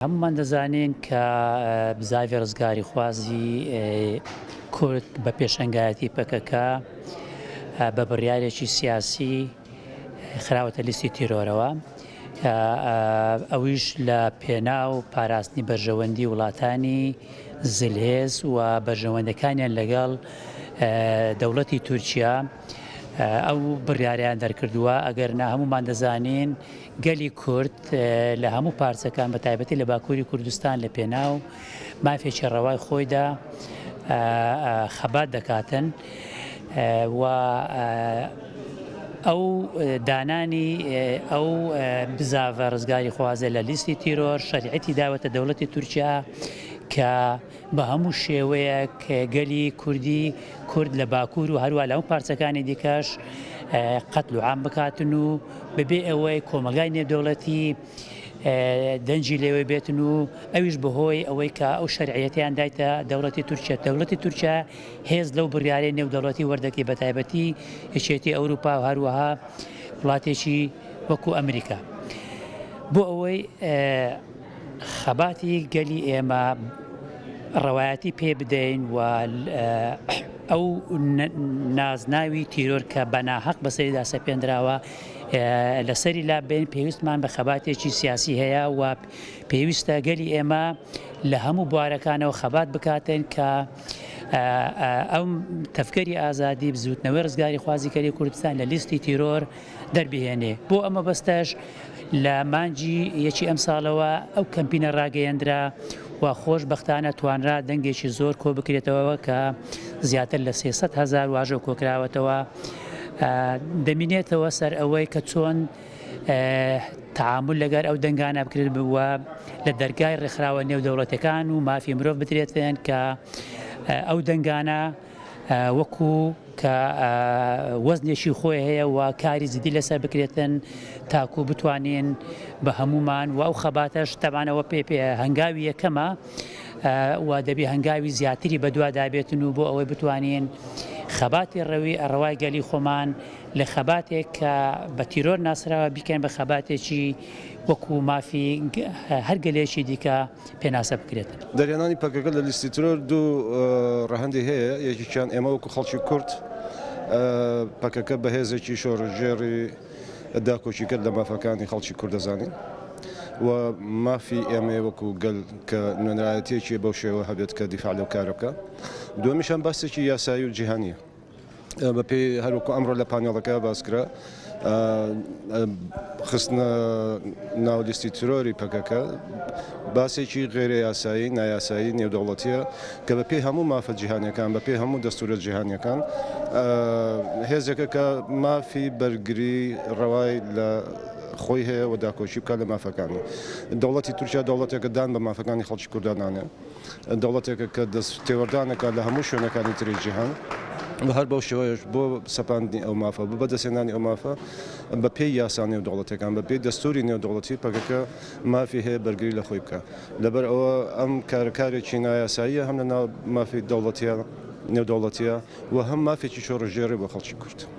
هەمومان دەزانین کە بزاوی ڕزگاری خوازی کورد بە پێشەنگایەتی پەکەکە بە بڕیارێکی سیاسی خراوەتە لیستی تیرۆرەوە ئەویش لە پێناو پاراستنی بەرژەوەندی وڵاتانی زلهێز و بەرژەوەندەکانیان لەگەڵ دەوڵەتی تورکیا ئەو بڕیاریان دەرکردووە. ئەگەرنا هەمومان دەزانین گەلی کورد لە هەموو پارچەکان بە تایبەتی لە باکووری کوردستان لە پێناو مافێکی ڕەوای خۆیدا خەبات دەکاتن و ئەو دانانی ئەو بزاوە ڕزگاری خوازە لە لیستی تیرۆر شەریعەتی داوەتە دەوڵەتی تورکیا کە بە هەموو شێوەیەک گەلی کوردی کورد لە باکوور و هەروە لە هەموو پارچەکانی دیکەش قەتل و عام بکاتن و بەبێ ئەوەی کۆمەلگای نێودەوڵەتی دەنجی لێوێ بێتن و ئەویش بەهۆی ئەوەی کە ئەو شەرعیەتیان دایتە دەوڵەتی تورکیا. دەوڵەتی تورکیا هێز لەو بڕیارەی نێودەوڵەتی وەردەگری بە تایبەتی یەکێتی ئەوروپا و هەروەها وڵاتێکی وەکو ئەمریکا بۆ ئەوەی خەباتی گەلی ئێمە ڕەوایەتی پێ بدەین و ئەو نازناوی تیرۆر کە بەناحەق بەسەریدا سەپێنراوە لەسەری لا بین پێویستمان بە خەباتێکی سیاسی هەیە و پێویستە گەلی ئێمە لە هەموو بوارەکانەوە خەبات بکاتن کە ئەو تەفکەری ئازادی بزوتنەوەی ڕزگاری خوازی کەری کوردستان لە لیستی تیرۆر دەربهێنێ. بۆ ئەمە بەستەش لە مانجی یەکی ئەم ساڵەوە ئەو کەمپینە ڕاگەیەندرا و خۆشبەختانە توانرا دەنگێکی زۆر کۆ بکرێتەوە کە زیاتر لە 300,000 واژە کۆکراوەتەوە. دەمینێتەوە سەر ئەوەی کە چۆن تەعامل لەگەر ئەو دەنگانە بکرێت بووە لە دەرگای ڕێکخراوە نێودەوڵەتەکان و مافی مرۆڤ بترێتن کە ئەو دەنگانە وەکو کە وەزنێکی خۆی هەیە و کاری زیدی لەسەر بکرێتن تاکو بتوانین بە هەمومان و ئەو خەباتەش تەبانەوە پێ هەنگاوی یەکەمە و دەبی هەنگاوی زیاتری بەدوادابێتن و بۆ ئەوەی بتوانین خەباتی ڕەوای گەلی خۆمان لە خەباتێک کە بە تیرۆر ناسراوە بیکەین بە خەباتێکی وەکو مافی هەر گەلێکی دیکە پێناسە بکرێت. دەریانانی پەکەکە لە لیستی تیرۆر دوو ڕەهەندی هەیە. یەکێکیان ئێمە وەکو خەڵکی کورد پەکەکە بەهێزێکی شۆڕژێری داکۆچی کرد لە مافەکانی خەڵکی کورد دەزانین و مافی ئێمە وەکو گەل کە نوێنەرایەتێکی بەو شێوە هەبێت کە دیفاع لەو کارە بکە. دووەمیشان باسێکی یاسایی و جیهانیە بە پێی هەروەکو ئەمڕۆ لە پانێڵەکە باسکرا خستنە ناو لیستی تیرۆری پەکەکە باسێکی غێرە یاسایی نایاسایی نێودەوڵەتیە کە بە پێی هەموو مافە جیهانیەکان بە پێی هەموو دەستورە جیهانیەکان هێزێکە کە مافی بەرگری ڕەوای لە خۆی هەیە و داکۆچی بکات لە مافەکانی. دەوڵەتی تورکیا دەوڵەتێکە دان بە مافەکانی خەڵکی کوردانانێ، دەوڵەتێکە کە دەست تێوەردانەکە لە هەموو شوێنەکانی تری جیهان بە هەر بەو شێوەیەش بۆ سەپاندنی ئەو مافە بۆ بەدەستێنانی ئەو مافە بە پێی یاسا نێودەوڵەتەکان بە پێی دەستوری نێودەوڵەتی پەکەکە مافی هەیە بەرگری لە خۆی بکە. لەبەر ئەوە ئەم کارەکارێکی نایاساییە هەم لە ناو مافی دەوڵەتیە نێودەوڵەتیە و هەم مافێکی شۆڕژێڕی بۆ خەڵکی کورد.